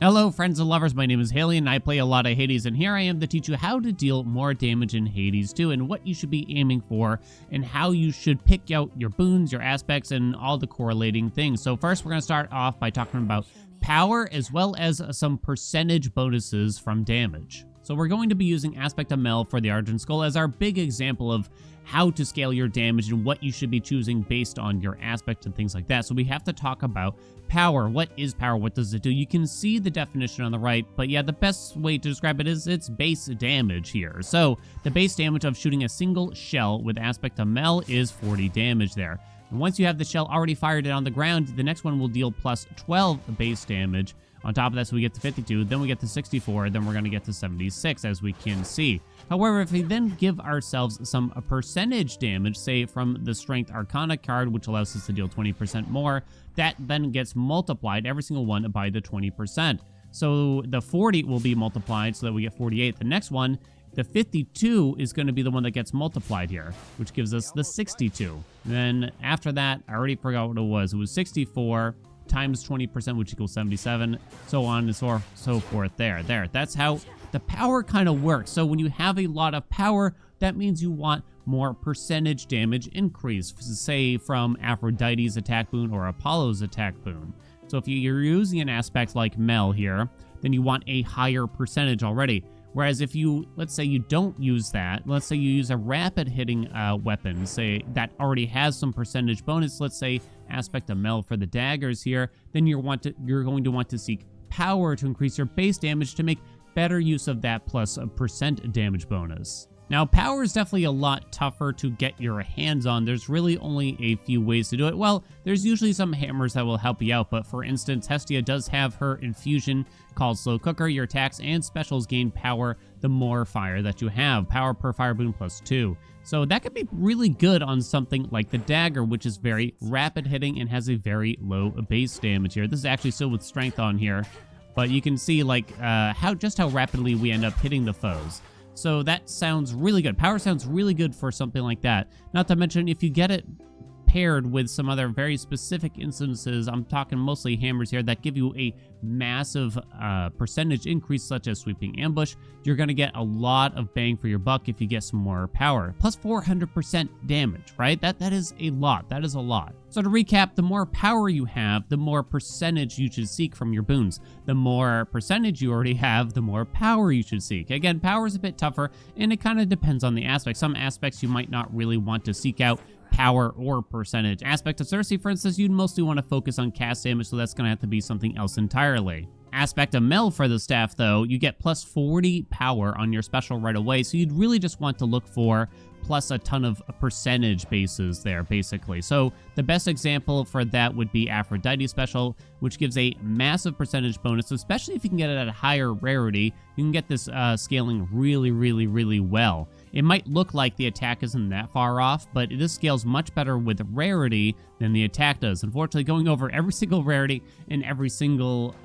Hello friends and lovers, my name is Haelian and I play a lot of Hades, and here I am to teach you how to deal more damage in Hades 2 and what you should be aiming for and how you should pick out your boons, your aspects, and all the correlating things. So first we're going to start off by talking about power as well as some percentage bonuses from damage. So we're going to be using Aspect of Mel for the Argent Skull as our big example of how to scale your damage and what you should be choosing based on your aspect and things like that. So we have to talk about power. What is power? What does it do? You can see the definition on the right, but yeah, the best way to describe it is its base damage here. So the base damage of shooting a single shell with Aspect of Mel is 40 damage there. And once you have the shell already fired on the ground, the next one will deal plus 12 base damage. On top of that, so we get to 52, then we get to 64, then we're going to get to 76, as we can see. However, if we then give ourselves some percentage damage, say from the Strength Arcana card, which allows us to deal 20% more, that then gets multiplied, every single one, by the 20%. So the 40 will be multiplied so that we get 48. The next one, the 52, is going to be the one that gets multiplied here, which gives us the 62. Then after that, I already forgot what it was. It was 64 times 20%, which equals 77, so on and so forth. There. That's how the power kind of works. So when you have a lot of power, that means you want more percentage damage increase, say from Aphrodite's attack boon or Apollo's attack boon. So if you're using an aspect like Mel here, then you want a higher percentage already. Whereas if you, let's say you don't use that, let's say you use a rapid hitting weapon, say that already has some percentage bonus, let's say Aspect of Mel for the daggers here, then you're going to want to seek power to increase your base damage to make better use of that plus a percent damage bonus. Now, power is definitely a lot tougher to get your hands on. There's really only a few ways to do it. Well, there's usually some hammers that will help you out, but for instance, Hestia does have her infusion called Slow Cooker. Your attacks and specials gain power the more fire that you have. Power per fire boon plus 2. So that could be really good on something like the dagger, which is very rapid hitting and has a very low base damage here. This is actually still with strength on here, but you can see like how rapidly we end up hitting the foes. So that sounds really good. Power sounds really good for something like that. Not to mention, if you get it paired with some other very specific instances, I'm talking mostly hammers here, that give you a massive percentage increase, such as Sweeping Ambush, you're going to get a lot of bang for your buck if you get some more power. Plus 400% damage, right? That is a lot. That is a lot. So to recap, the more power you have, the more percentage you should seek from your boons. The more percentage you already have, the more power you should seek. Again, power is a bit tougher, and it kind of depends on the aspect. Some aspects you might not really want to seek out power or percentage. Aspect of Circe, for instance, you'd mostly want to focus on cast damage, so that's going to have to be something else entirely. Aspect of Mel for the staff, though, you get plus 40 power on your special right away, so you'd really just want to look for plus a ton of percentage bases there, basically. So the best example for that would be Aphrodite special, which gives a massive percentage bonus, especially if you can get it at a higher rarity. You can get this scaling really well. It might look like the attack isn't that far off, but this scales much better with rarity than the attack does. Unfortunately, going over every single rarity and every single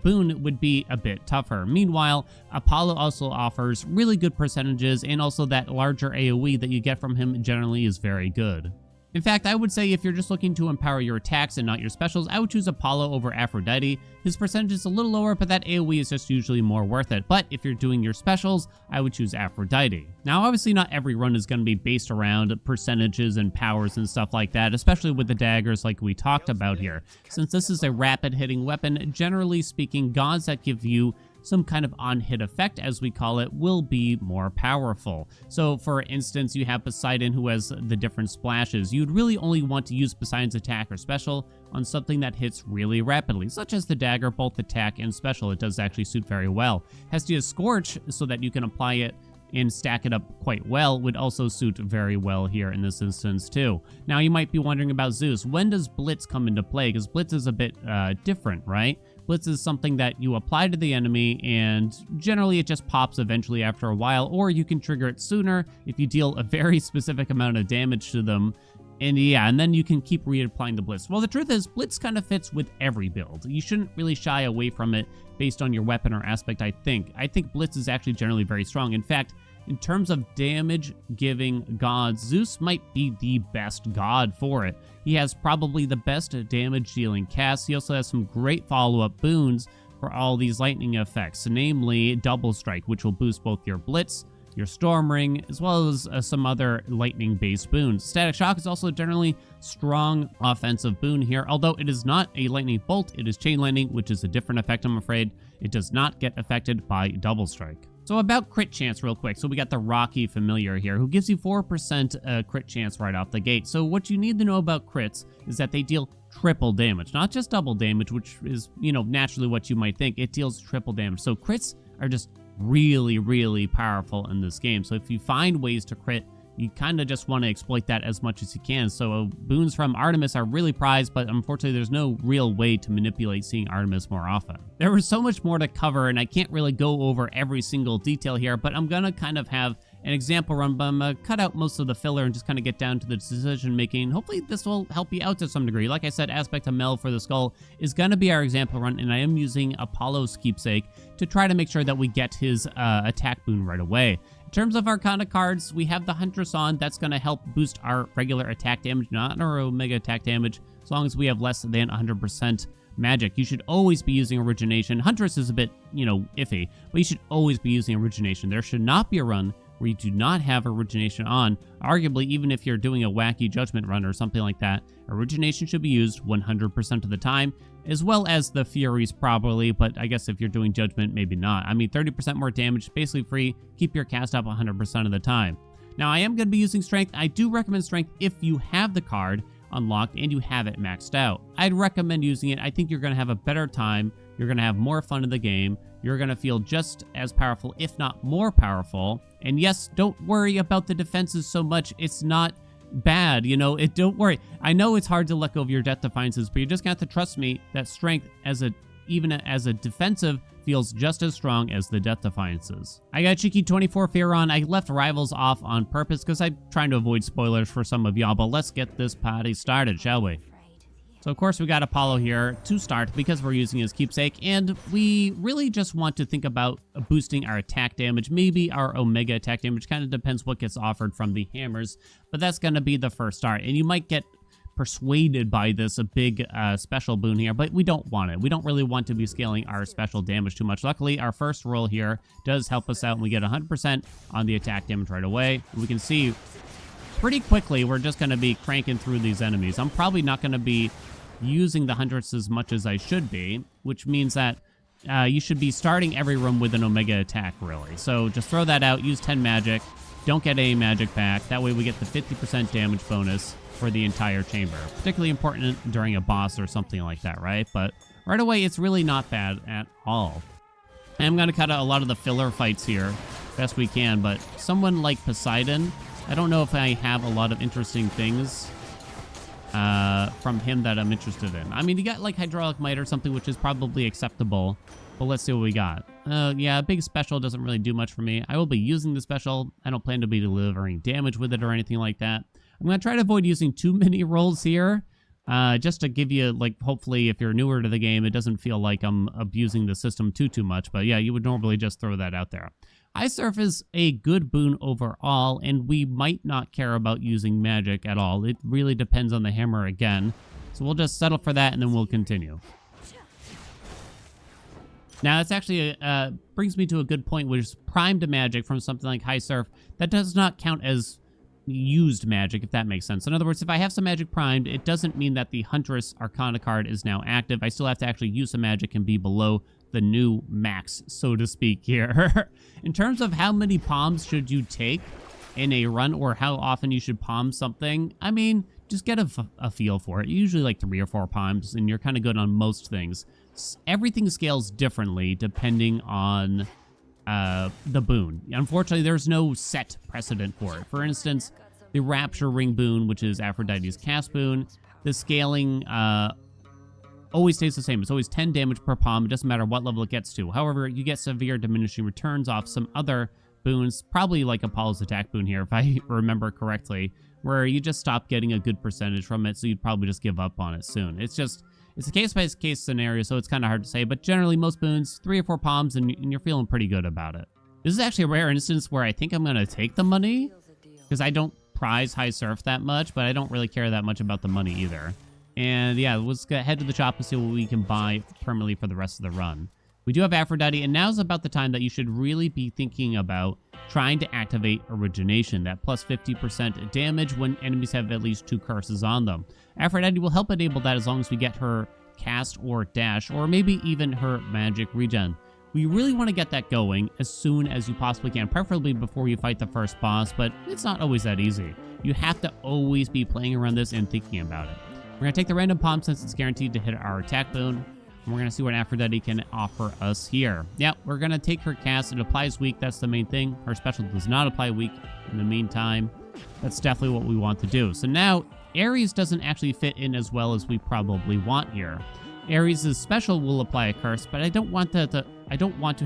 boon would be a bit tougher. Meanwhile, Apollo also offers really good percentages, and also that larger AoE that you get from him generally is very good. In fact, I would say if you're just looking to empower your attacks and not your specials, I would choose Apollo over Aphrodite. His percentage is a little lower, but that AoE is just usually more worth it. But if you're doing your specials, I would choose Aphrodite. Now, obviously not every run is going to be based around percentages and powers and stuff like that, especially with the daggers like we talked about here. Since this is a rapid hitting weapon, generally speaking, gods that give you some kind of on-hit effect, as we call it, will be more powerful. So for instance, you have Poseidon, who has the different splashes. You'd really only want to use Poseidon's attack or special on something that hits really rapidly, such as the dagger, both attack and special. It does actually suit very well. Hestia's Scorch, so that you can apply it and stack it up quite well, would also suit very well here in this instance too. Now you might be wondering about Zeus. When does Blitz come into play? Because Blitz is a bit different, right? Blitz is something that you apply to the enemy, and generally it just pops eventually after a while, or you can trigger it sooner if you deal a very specific amount of damage to them. And yeah, and then you can keep reapplying the Blitz. Well, the truth is, Blitz kind of fits with every build. You shouldn't really shy away from it based on your weapon or aspect, I think. I think Blitz is actually generally very strong. In fact, in terms of damage-giving gods, Zeus might be the best god for it. He has probably the best damage-dealing cast. He also has some great follow-up boons. For for all these lightning effects, namely Double Strike, which will boost both your Blitz, your Storm Ring, as well as some other lightning-based boons. Static Shock is also a generally strong offensive boon here, although it is not a lightning bolt, it is Chain Lightning, which is a different effect, I'm afraid. It does not get affected by Double Strike. So about crit chance real quick. So we got the Rocky Familiar here, who gives you 4% crit chance right off the gate. So what you need to know about crits is that they deal triple damage, not just double damage, which is, you know, naturally what you might think. It deals triple damage. So crits are just really, really powerful in this game. So if you find ways to crit, you kind of just want to exploit that as much as you can. So boons from Artemis are really prized, but unfortunately there's no real way to manipulate seeing Artemis more often. There was so much more to cover, and I can't really go over every single detail here, but I'm gonna kind of have an example run, but I'm gonna cut out most of the filler and just kind of get down to the decision making. Hopefully this will help you out to some degree. Like I said, Aspect of Mel for the skull is gonna be our example run, and I am using Apollo's keepsake to try to make sure that we get his attack boon right away. In terms of Arcana cards, we have the Huntress on. That's going to help boost our regular attack damage, not our Omega attack damage, as long as we have less than 100% magic. You should always be using Origination. Huntress is a bit, you know, iffy, but you should always be using Origination. There should not be a run where you do not have Origination on. Arguably, even if you're doing a wacky Judgment run or something like that, Origination should be used 100% of the time, as well as the Furies probably, but I guess if you're doing Judgment, maybe not. I mean, 30% more damage, basically free. Keep your cast up 100% of the time. Now, I am going to be using Strength. I do recommend Strength if you have the card unlocked and you have it maxed out. I'd recommend using it. I think you're going to have a better time. You're going to have more fun in the game. You're going to feel just as powerful, if not more powerful. And yes, don't worry about the defenses so much. It's not bad, you know, don't worry. I know it's hard to let go of your Death Defiances, but you just got to trust me that Strength even as a defensive feels just as strong as the Death Defiances. I got Cheeky 24 Fear on. I left Rivals off on purpose because I'm trying to avoid spoilers for some of y'all, but let's get this party started, shall we? So of course we got Apollo here to start because we're using his keepsake, and we really just want to think about boosting our attack damage, maybe our Omega attack damage, kind of depends what gets offered from the hammers, but that's going to be the first start. And you might get persuaded by this, a big special boon here, but we don't want it. We don't really want to be scaling our special damage too much. Luckily, our first roll here does help us out, and we get 100% on the attack damage right away. We can see pretty quickly we're just going to be cranking through these enemies. I'm probably not going to be using the Huntress as much as I should be, which means that you should be starting every room with an Omega attack, really. So just throw that out, use 10 magic, don't get a magic pack. That way we get the 50% damage bonus for the entire chamber. Particularly important during a boss or something like that, right? But right away, it's really not bad at all. I'm going to cut out a lot of the filler fights here, best we can, but someone like Poseidon, I don't know if I have a lot of interesting things from him that I'm interested in. I mean, you got like Hydraulic Might or something, which is probably acceptable, but let's see what we got. Yeah, a big special doesn't really do much for me. I will be using the special. I don't plan to be delivering damage with it or anything like that. I'm going to try to avoid using too many rolls here, just to give you, like, hopefully if you're newer to the game, it doesn't feel like I'm abusing the system too much, but yeah, you would normally just throw that out there. High Surf is a good boon overall, and we might not care about using magic at all. It really depends on the hammer again. So we'll just settle for that, and then we'll continue. Now, that's actually brings me to a good point, which is primed magic from something like High Surf. That does not count as used magic, if that makes sense. In other words, if I have some magic primed, it doesn't mean that the Huntress Arcana card is now active. I still have to actually use some magic and be below the new max, so to speak, here. In terms of how many palms should you take in a run, or how often you should palm something, I mean, just get a feel for it. Usually like 3 or 4 palms, and you're kind of good on most things. Everything scales differently depending on the boon. Unfortunately, there's no set precedent for it. For instance, the Rapture Ring boon, which is Aphrodite's cast boon, the scaling always stays the same. It's always 10 damage per palm. It doesn't matter what level it gets to. However, you get severe diminishing returns off some other boons, probably like Apollo's attack boon here, if I remember correctly, where you just stop getting a good percentage from it, so you'd probably just give up on it soon. It's a case-by-case scenario, so it's kind of hard to say, but generally most boons, 3 or 4 palms, and you're feeling pretty good about it. This is actually a rare instance where I think I'm going to take the money, because I don't prize High Surf that much, but I don't really care that much about the money either. And yeah, let's head to the shop and see what we can buy permanently for the rest of the run. We do have Aphrodite, and now's about the time that you should really be thinking about trying to activate Origination, that plus 50% damage when enemies have at least 2 curses on them. Aphrodite will help enable that as long as we get her cast or dash, or maybe even her magic regen. We really want to get that going as soon as you possibly can, preferably before you fight the first boss, but it's not always that easy. You have to always be playing around this and thinking about it. We're going to take the random palm since it's guaranteed to hit our attack boon. And we're going to see what Aphrodite can offer us here. Yeah, we're going to take her cast. It applies weak. That's the main thing. Her special does not apply weak in the meantime. That's definitely what we want to do. So now, Ares doesn't actually fit in as well as we probably want here. Ares' special will apply a curse, but I don't want to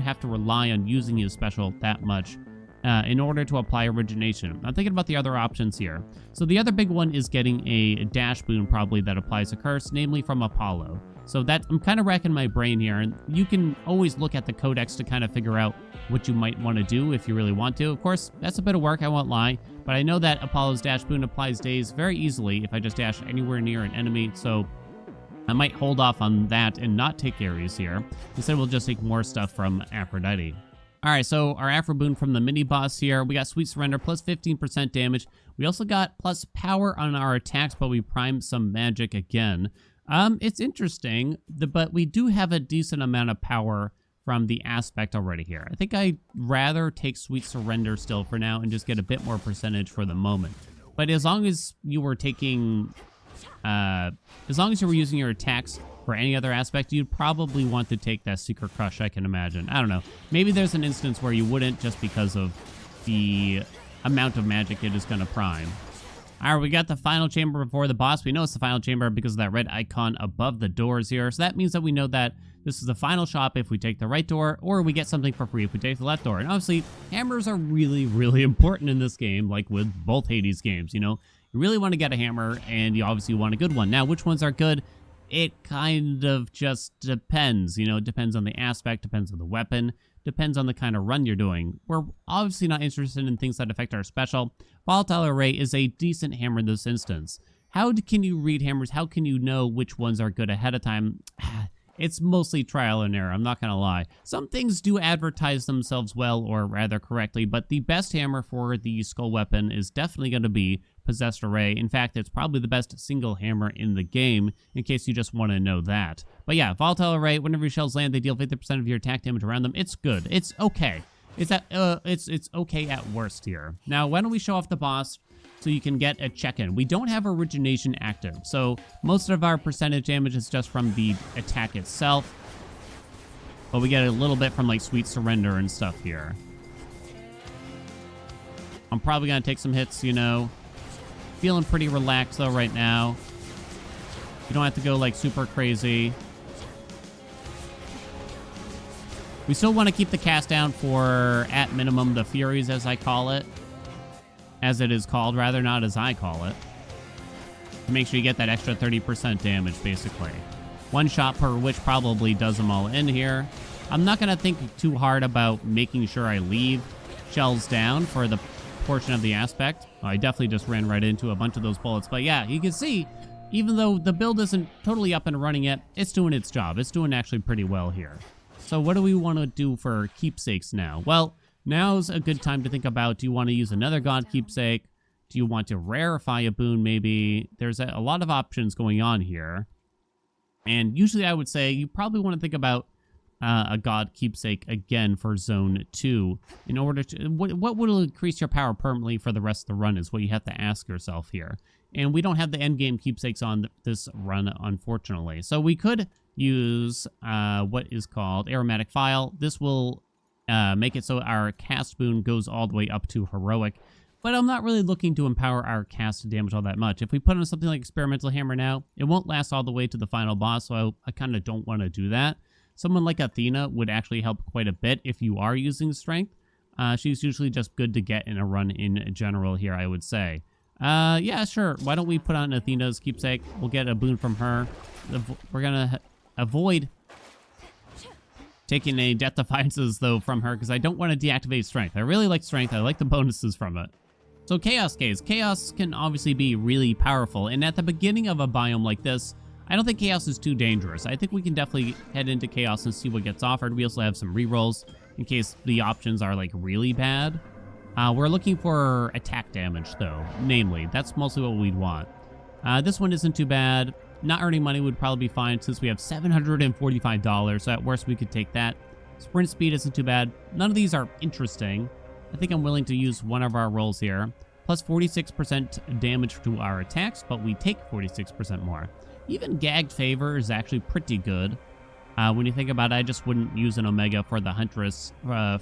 have to rely on using his special that much in order to apply Origination. I'm thinking about the other options here. So the other big one is getting a dash boon probably that applies a curse, namely from Apollo. So that I'm kind of racking my brain here, and you can always look at the codex to kind of figure out what you might want to do if you really want to. Of course, that's a bit of work, I won't lie, but I know that Apollo's dash boon applies daze very easily if I just dash anywhere near an enemy, so I might hold off on that and not take Ares here. Instead, we'll just take more stuff from Aphrodite. All right, so our Aphro boon from the mini boss here. We got Sweet Surrender, plus 15% damage. We also got plus power on our attacks, but we primed some magic again. It's interesting, but we do have a decent amount of power from the aspect already here. I think I'd rather take Sweet Surrender still for now and just get a bit more percentage for the moment. But as long as you were taking, as long as you were using your attacks for any other aspect, you'd probably want to take that Secret Crush, I can imagine. I don't know. Maybe there's an instance where you wouldn't just because of the amount of magic it is going to prime. All right, we got the final chamber before the boss. We know it's the final chamber because of that red icon above the doors here. So that means that we know that this is the final shop if we take the right door, or we get something for free if we take the left door. And obviously, hammers are really, really important in this game, like with both Hades games, you know? You really want to get a hammer, and you obviously want a good one. Now, which ones are good? It kind of just depends, you know? It depends on the aspect, depends on the weapon, depends on the kind of run you're doing. We're obviously not interested in things that affect our special. Volatile Array is a decent hammer in this instance. How can you read hammers? How can you know which ones are good ahead of time? It's mostly trial and error, I'm not gonna lie. Some things do advertise themselves well, or rather correctly, but the best hammer for the skull weapon is definitely gonna be Possessed Array. In fact, it's probably the best single hammer in the game, in case you just want to know that. But yeah, Volatile Array, whenever your shells land, they deal 50% of your attack damage around them. It's good. It's okay. It's okay at worst here. Now, why don't we show off the boss so you can get a check-in? We don't have Origination active, so most of our percentage damage is just from the attack itself, but we get a little bit from like Sweet Surrender and stuff here. I'm probably gonna take some hits, you know. Feeling pretty relaxed though right now. You don't have to go like super crazy. We still want to keep the cast down for, at minimum, the Furies, as I call it. As it is called, rather, not as I call it. To make sure you get that extra 30% damage, basically. One shot per witch probably does them all in here. I'm not going to think too hard about making sure I leave shells down for the portion of the aspect. Oh, I definitely just ran right into a bunch of those bullets. But yeah, you can see, even though the build isn't totally up and running yet, it's doing its job. It's doing actually pretty well here. So what do we want to do for keepsakes now? Well, now's a good time to think about, do you want to use another god keepsake? Do you want to rarefy a boon maybe? There's a lot of options going on here. And usually I would say you probably want to think about a god keepsake again for zone 2 in order to, what will increase your power permanently for the rest of the run is what you have to ask yourself here. And we don't have the endgame keepsakes on this run, unfortunately. So we could use what is called Aromatic File. This will make it so our cast boon goes all the way up to heroic, but I'm not really looking to empower our cast damage all that much. If we put on something like Experimental Hammer now, it won't last all the way to the final boss, so I kind of don't want to do that. Someone like Athena would actually help quite a bit if you are using strength. She's usually just good to get in a run in general here, I would say. Yeah, sure. Why don't we put on Athena's keepsake? We'll get a boon from her. We're gonna avoid taking a Death Defiances, though, from her, because I don't want to deactivate Strength. I really like Strength. I like the bonuses from it. So Chaos Gaze. Chaos can obviously be really powerful, and at the beginning of a biome like this, I don't think Chaos is too dangerous. I think we can definitely head into Chaos and see what gets offered. We also have some rerolls in case the options are like really bad. We're looking for attack damage though, namely. That's mostly what we'd want. This one isn't too bad. Not earning money would probably be fine since we have $745, so at worst we could take that. Sprint speed isn't too bad. None of these are interesting. I think I'm willing to use one of our rolls here. Plus 46% damage to our attacks, but we take 46% more. Even gagged favor is actually pretty good. When you think about it, I just wouldn't use an Omega for the Huntress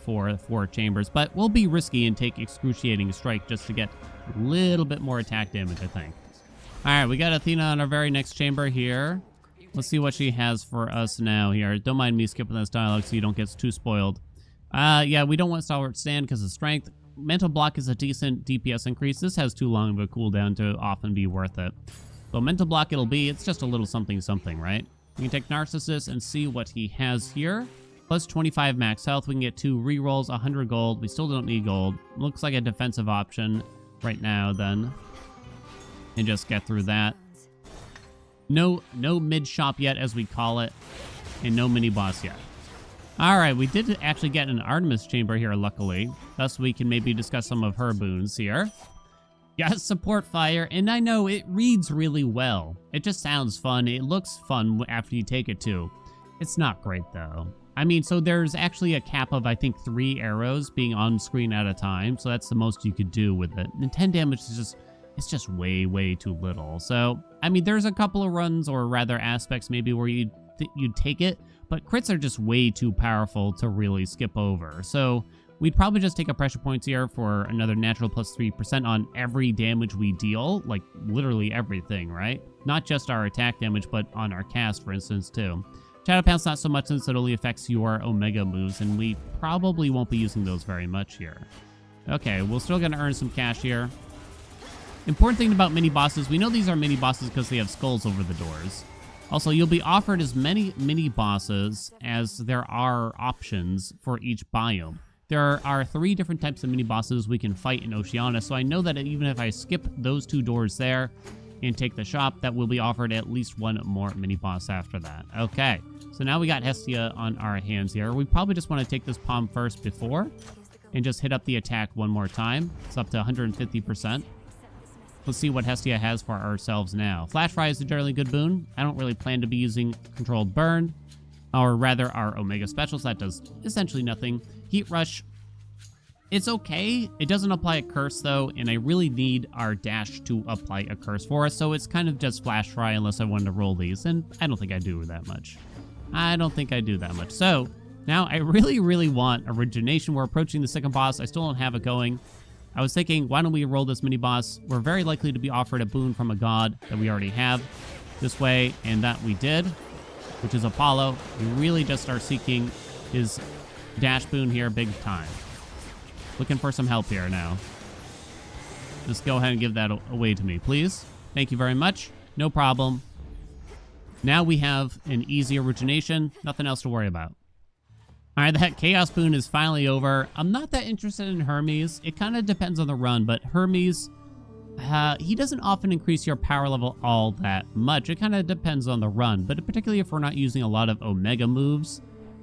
for 4 chambers, but we'll be risky and take excruciating strike just to get a little bit more attack damage, I think. All right, we got Athena on our very next chamber here. Let's see what she has for us now here. Don't mind me skipping this dialogue so you don't get too spoiled. Yeah, we don't want Stalwart Stand because of strength. Mental Block is a decent DPS increase. This has too long of a cooldown to often be worth it. So Mental Block it'll be. It's just a little something something, right? We can take Narcissus and see what he has here. Plus 25 max health. We can get 2 rerolls, 100 gold. We still don't need gold. Looks like a defensive option right now then. And just get through that. No mid shop yet, as we call it, and no mini boss yet. All right, we did actually get an Artemis chamber here, luckily. Thus, we can maybe discuss some of her boons here. Yes, support fire, and I know it reads really well. It just sounds fun. It looks fun after you take it too. It's not great though. I mean, so there's actually a cap of, I think, 3 arrows being on screen at a time. So that's the most you could do with it. And 10 damage is just... it's just way too little. So, I mean, there's a couple of runs, or rather aspects maybe, where you'd take it, but crits are just way too powerful to really skip over. So, we'd probably just take a pressure points here for another natural plus 3% on every damage we deal, like literally everything, right? Not just our attack damage, but on our cast, for instance, too. Shadow Pounce not so much since it only affects your Omega moves, and we probably won't be using those very much here. Okay, we're still gonna earn some cash here. Important thing about mini bosses, we know these are mini bosses because they have skulls over the doors. Also, you'll be offered as many mini bosses as there are options for each biome. There are 3 different types of mini bosses we can fight in Oceania, so I know that even if I skip those 2 doors there and take the shop, that will be offered at least 1 more mini boss after that. Okay, so now we got Hestia on our hands here. We probably just want to take this palm first before and just hit up the attack one more time. It's up to 150%. Let's see what Hestia has for ourselves now. Flash Fry is a generally good boon. I don't really plan to be using Controlled Burn, or rather our Omega Specials. That does essentially nothing. Heat Rush, it's okay. It doesn't apply a curse though, and I really need our dash to apply a curse for us, so it's kind of just Flash Fry unless I wanted to roll these, and I don't think I do that much. So, now I really want Origination. We're approaching the second boss. I still don't have it going. I was thinking, why don't we roll this mini boss? We're very likely to be offered a boon from a god that we already have this way, and that we did, which is Apollo. We really just are seeking his dash boon here big time. Looking for some help here now. Just go ahead and give that away to me, please. Thank you very much. No problem. Now we have an easy Origination. Nothing else to worry about. All right, that Chaos Boon is finally over. I'm not that interested in Hermes. It kind of depends on the run, but Hermes, he doesn't often increase your power level all that much. It kind of depends on the run, but particularly if we're not using a lot of Omega moves,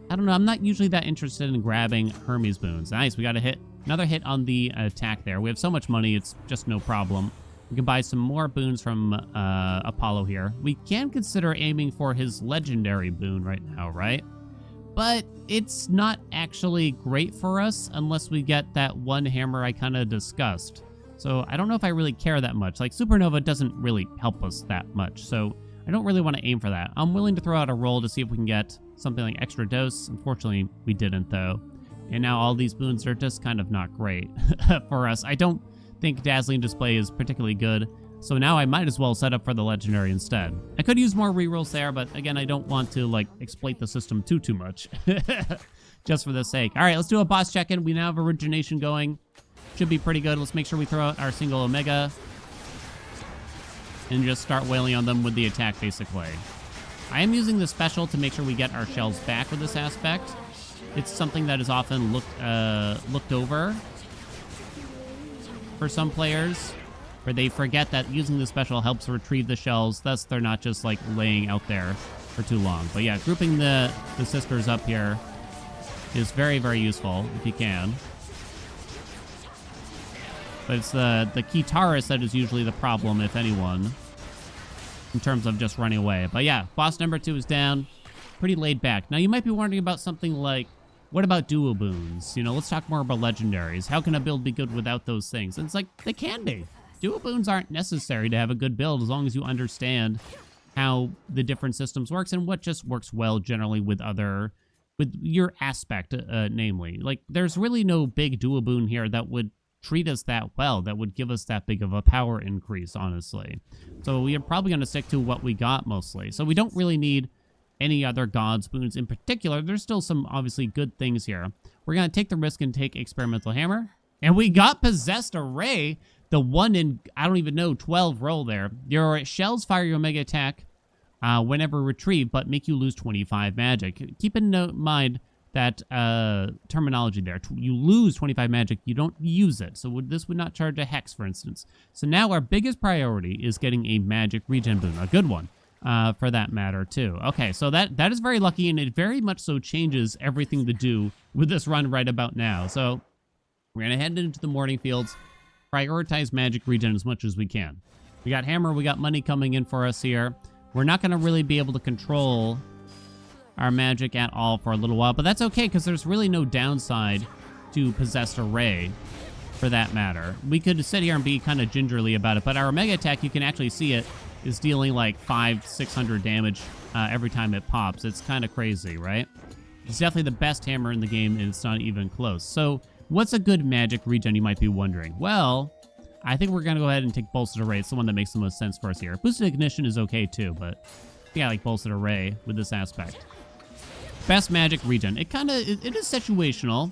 I don't know. I'm not usually that interested in grabbing Hermes Boons. Nice, we got a hit. Another hit on the attack there. We have so much money, it's just no problem. We can buy some more boons from Apollo here. We can consider aiming for his legendary boon right now, right? But it's not actually great for us unless we get that one hammer I kind of discussed. So I don't know if I really care that much. Like, Supernova doesn't really help us that much, so I don't really want to aim for that. I'm willing to throw out a roll to see if we can get something like extra dose. Unfortunately, we didn't, though. And now all these boons are just kind of not great for us. I don't think Dazzling Display is particularly good. So now I might as well set up for the legendary instead. I could use more rerolls there, but again, I don't want to like exploit the system too much. Just for the sake. All right, let's do a boss check-in. We now have Origination going. Should be pretty good. Let's make sure we throw out our single Omega and just start wailing on them with the attack, basically. I am using the special to make sure we get our shells back with this aspect. It's something that is often looked over for some players. where they forget that using the special helps retrieve the shells, thus they're not just like laying out there for too long. But yeah, grouping the sisters up here is very, very useful if you can. But it's the Kitaris that is usually the problem, if anyone, in terms of just running away. But yeah, boss number 2 is down. Pretty laid back. Now, you might be wondering about something like, what about duo boons? You know, let's talk more about legendaries. How can a build be good without those things? And it's like, they can be. Duo boons aren't necessary to have a good build as long as you understand how the different systems works and what just works well generally with your aspect, namely. Like, there's really no big duo boon here that would treat us that well, that would give us that big of a power increase, honestly. So we are probably going to stick to what we got mostly. So we don't really need any other gods boons in particular. There's still some obviously good things here. We're going to take the risk and take experimental hammer. And we got possessed array, the 1 in, I don't even know, 12 roll there. Your shells fire your mega attack whenever retrieved, but make you lose 25 magic. Keep in mind that terminology there. You lose 25 magic, you don't use it. So this would not charge a hex, for instance. So now our biggest priority is getting a magic regen boon, a good one. For that matter, too. Okay, so that is very lucky, and it very much so changes everything to do with this run right about now. So we're going to head into the morning fields, prioritize magic regen as much as we can. We got hammer, we got money coming in for us here. We're not going to really be able to control our magic at all for a little while, but that's okay, because there's really no downside to possessed array, for that matter. We could sit here and be kind of gingerly about it, but our mega attack, you can actually see it, is dealing like 500-600 damage every time it pops. It's kind of crazy, right? It's definitely the best hammer in the game, and it's not even close. So what's a good magic regen, you might be wondering? Well, I think we're going to go ahead and take Bolstered Array. It's the one that makes the most sense for us here. Boosted Ignition is okay too, but yeah, like Bolstered Array with this aspect. Best magic regen. It is situational,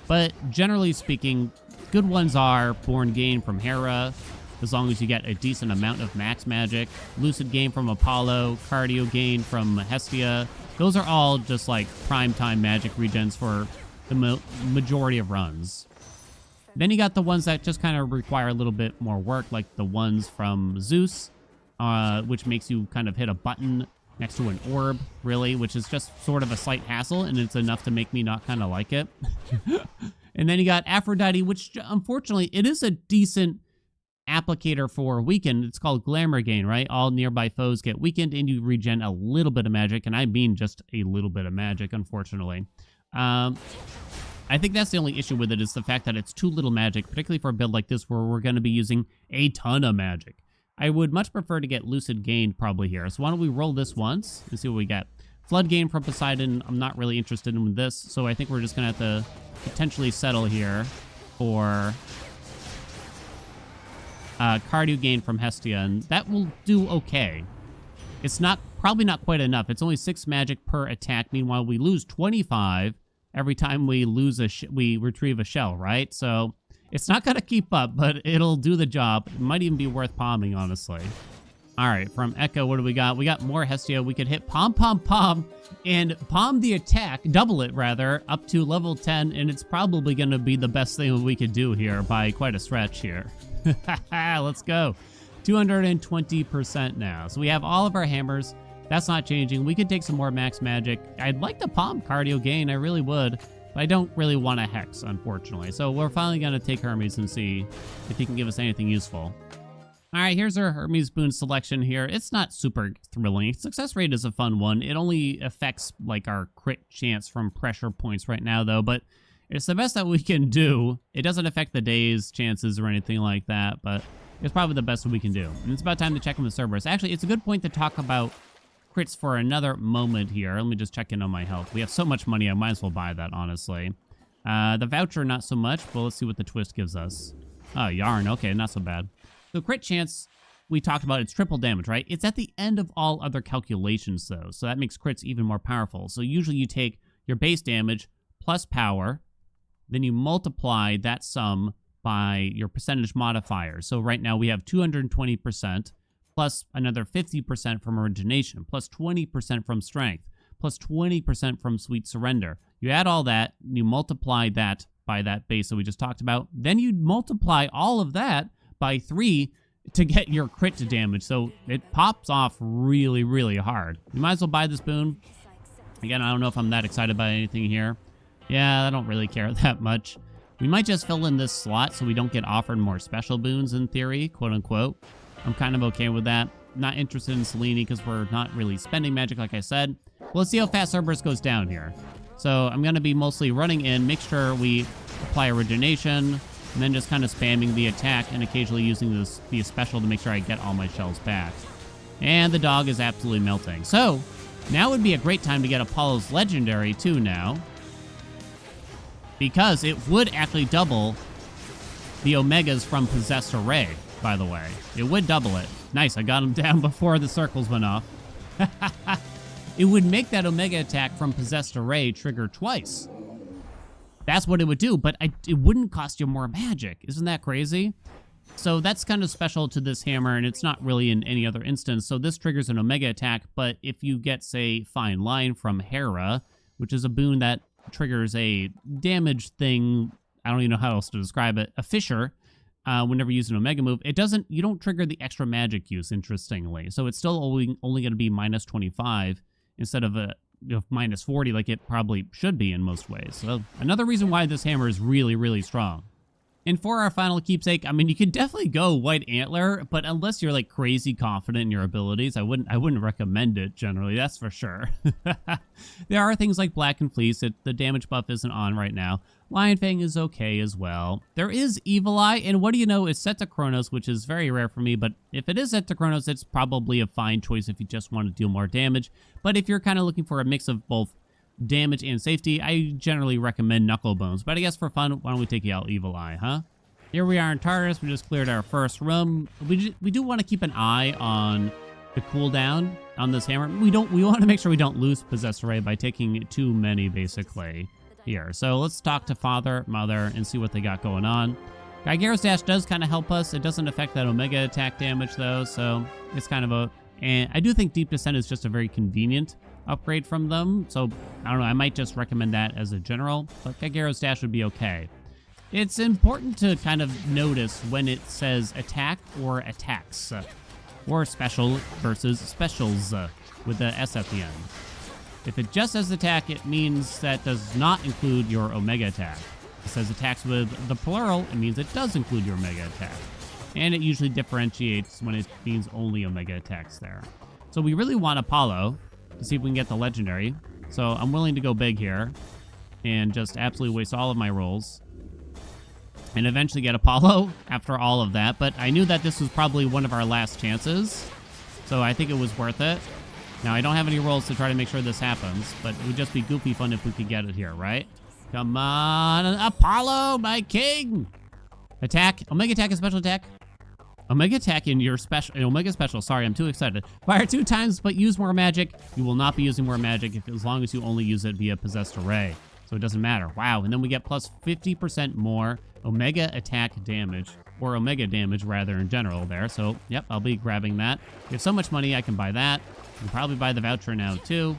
but generally speaking, good ones are Born Gain from Hera, as long as you get a decent amount of max magic. Lucid Gain from Apollo, Cardio Gain from Hestia. Those are all just like prime time magic regens for the majority of runs. Then you got the ones that just kind of require a little bit more work, like the ones from Zeus, which makes you kind of hit a button next to an orb, really, which is just sort of a slight hassle, and it's enough to make me not kind of like it. And then you got Aphrodite, which unfortunately, it is a decent applicator for weakened. It's called Glamour Gain, right? All nearby foes get weakened and you regen a little bit of magic, and I mean just a little bit of magic, unfortunately. I think that's the only issue with it, is the fact that it's too little magic, particularly for a build like this where we're going to be using a ton of magic. I would much prefer to get Lucid Gain probably here. So why don't we roll this once and see what we get. Flood Gain from Poseidon, I'm not really interested in this, so I think we're just going to have to potentially settle here for Cardio Gain from Hestia, and that will do okay. It's probably not quite enough. It's only 6 magic per attack. Meanwhile, we lose 25 every time we we retrieve a shell, right? So it's not going to keep up, but it'll do the job. It might even be worth palming, honestly. All right, from Echo, what do we got? We got more Hestia. We could hit Palm, Palm, Palm, and palm the attack, double it rather, up to level 10, and it's probably going to be the best thing we could do here by quite a stretch here. Let's go. 220% now. So we have all of our hammers. That's not changing. We could take some more max magic. I'd like to palm Cardio Gain. I really would. But I don't really want a hex, unfortunately. So we're finally going to take Hermes and see if he can give us anything useful. All right, here's our Hermes Boon selection here. It's not super thrilling. Success rate is a fun one. It only affects like our crit chance from pressure points right now, though. But it's the best that we can do. It doesn't affect the day's chances or anything like that, but it's probably the best that we can do. And it's about time to check on the Cerberus. Actually, it's a good point to talk about crits for another moment here. Let me just check in on my health. We have so much money, I might as well buy that, honestly. The voucher, not so much, but let's see what the twist gives us. Oh, yarn. Okay, not so bad. So crit chance, we talked about, it's triple damage, right? It's at the end of all other calculations, though, so that makes crits even more powerful. So usually you take your base damage plus power, then you multiply that sum by your percentage modifier. So right now we have 220%, plus another 50% from origination, plus 20% from strength, plus 20% from sweet surrender. You add all that, you multiply that by that base that we just talked about, then you multiply all of that by 3 to get your crit to damage, so it pops off really, really hard. You might as well buy this boon. Again, I don't know if I'm that excited about anything here. Yeah, I don't really care that much. We might just fill in this slot so we don't get offered more special boons in theory, quote unquote. I'm kind of okay with that. Not interested in Selene because we're not really spending magic like I said. Well, let's see how fast Cerberus goes down here. So I'm going to be mostly running in, make sure we apply origination, and then just kind of spamming the attack and occasionally using the special to make sure I get all my shells back. And the dog is absolutely melting. So now would be a great time to get Apollo's legendary too now, because it would actually double the Omegas from Possessed Array, by the way. It would double it. Nice, I got him down before the circles went off. It would make that Omega attack from Possessed Array trigger twice. That's what it would do, but it wouldn't cost you more magic. Isn't that crazy? So that's kind of special to this hammer, and it's not really in any other instance. So this triggers an Omega attack, but if you get, say, Fine Line from Hera, which is a boon that triggers a damage thing, I don't even know how else to describe it, a fissure, whenever you use an Omega move, you don't trigger the extra magic use, interestingly. So it's still only going to be minus 25 instead of minus 40 like it probably should be in most ways. So another reason why this hammer is really, really strong. And for our final keepsake, I mean, you could definitely go White Antler, but unless you're like crazy confident in your abilities, I wouldn't recommend it generally, that's for sure. There are things like Black and Fleece, the damage buff isn't on right now. Lion Fang is okay as well. There is Evil Eye, and what do you know, it's set to Chronos, which is very rare for me, but if it is set to Chronos, it's probably a fine choice if you just want to deal more damage. But if you're kind of looking for a mix of both damage and safety, I generally recommend Knuckle Bones. But I guess for fun, why don't we take you out Evil Eye, huh? Here we are in Tartarus. We just cleared our first room. We do want to keep an eye on the cooldown on this hammer. We want to make sure we don't lose Possessed Array by taking too many, basically, here. So let's talk to Father, Mother, and see what they got going on. Gygaros Dash does kind of help us. It doesn't affect that Omega attack damage, though, so it's kind of a... And I do think Deep Descent is just a very convenient upgrade from them, so I don't know, I might just recommend that as a general, but Gygaros Dash would be okay. It's important to kind of notice when it says attack or attacks, or special versus specials with the S at the end. If it just says attack, it means that does not include your Omega attack. If it says attacks with the plural, it means it does include your Omega attack. And it usually differentiates when it means only Omega attacks there. So we really want Apollo to see if we can get the legendary. So I'm willing to go big here and just absolutely waste all of my rolls and eventually get Apollo after all of that. But I knew that this was probably one of our last chances, so I think it was worth it. Now, I don't have any rolls to try to make sure this happens, but it would just be goofy fun if we could get it here, right? Come on, Apollo, my king! Attack, Omega attack and special attack. Omega attack in your special, Omega special, sorry, I'm too excited. Fire 2 times, but use more magic. You will not be using more magic as long as you only use it via Possessed Array. So it doesn't matter. Wow, and then we get plus 50% more Omega attack damage, or Omega damage rather in general there. So, yep, I'll be grabbing that. We have so much money, I can buy that. I can probably buy the voucher now too,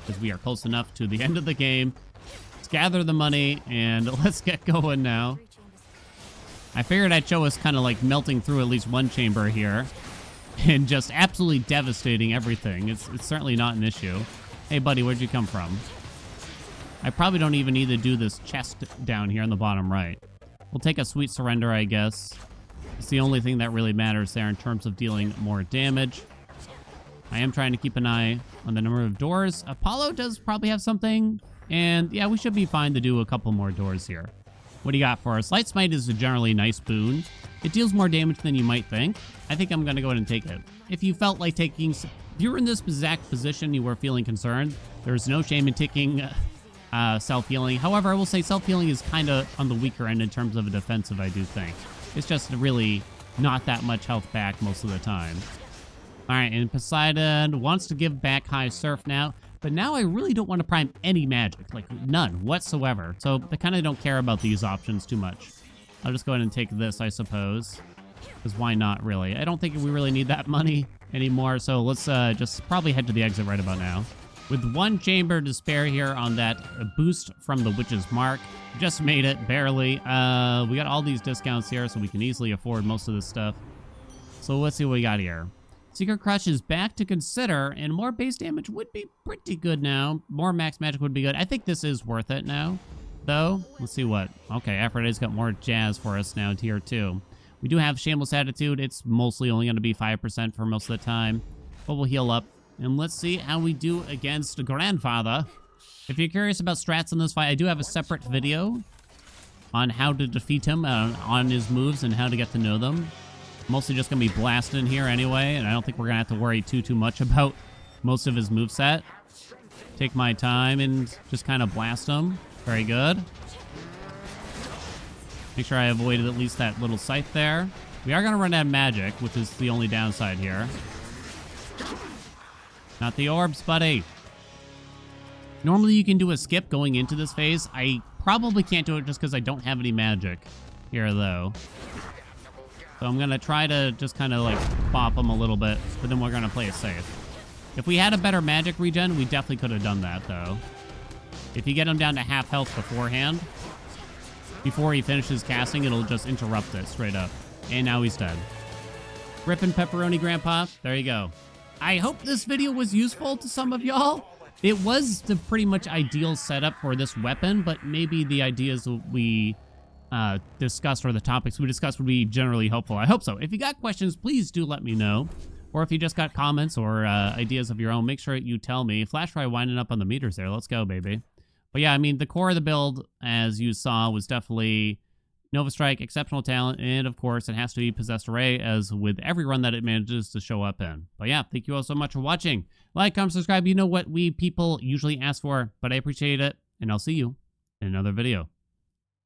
because we are close enough to the end of the game. Let's gather the money, and let's get going now. I figured I'd show us kind of like melting through at least one chamber here and just absolutely devastating everything. It's certainly not an issue. Hey, buddy, where'd you come from? I probably don't even need to do this chest down here on the bottom right. We'll take a sweet surrender, I guess. It's the only thing that really matters there in terms of dealing more damage. I am trying to keep an eye on the number of doors. Apollo does probably have something. And yeah, we should be fine to do a couple more doors here. What do you got for us? Light Smite is a generally nice boon. It deals more damage than you might think. I think I'm going to go ahead and take it. If you felt like taking... If you were in this exact position, you were feeling concerned, there's no shame in taking self-healing. However, I will say self-healing is kind of on the weaker end in terms of a defensive, I do think. It's just really not that much health back most of the time. All right, and Poseidon wants to give back High Surf now. But now I really don't want to prime any magic, like none whatsoever. So I kind of don't care about these options too much. I'll just go ahead and take this, I suppose. Because why not, really? I don't think we really need that money anymore. So let's just probably head to the exit right about now. With one chamber to spare here on that boost from the Witch's Mark. Just made it, barely. We got all these discounts here, so we can easily afford most of this stuff. So let's see what we got here. Secret Crush is back to consider, and more base damage would be pretty good now. More max magic would be good. I think this is worth it now, though. Let's see what. Okay, Aphrodite's got more jazz for us now, tier 2. We do have Shameless Attitude. It's mostly only going to be 5% for most of the time, but we'll heal up. And let's see how we do against Grandfather. If you're curious about strats in this fight, I do have a separate video on how to defeat him, on his moves and how to get to know them. Mostly just going to be blasting here anyway, and I don't think we're going to have to worry too much about most of his moveset. Take my time and just kind of blast him. Very good. Make sure I avoided at least that little scythe there. We are going to run out of magic, which is the only downside here. Not the orbs, buddy. Normally you can do a skip going into this phase. I probably can't do it just because I don't have any magic here, though. So I'm going to try to just kind of like bop him a little bit, but then we're going to play it safe. If we had a better magic regen, we definitely could have done that, though. If you get him down to half health beforehand, before he finishes casting, it'll just interrupt it straight up. And now he's dead. Rippin' pepperoni, Grandpa. There you go. I hope this video was useful to some of y'all. It was the pretty much ideal setup for this weapon, but maybe the ideas we discussed or the topics we discussed would be generally helpful. I hope so. If you got questions, please do let me know. Or if you just got comments or ideas of your own, make sure you tell me. Flash Fry winding up on the meters there. Let's go, baby. But yeah, I mean, the core of the build, as you saw, was definitely Nova Strike, exceptional talent, and of course, it has to be Possessed Array, as with every run that it manages to show up in. But yeah, thank you all so much for watching. Like, comment, subscribe. You know what we people usually ask for, but I appreciate it, and I'll see you in another video.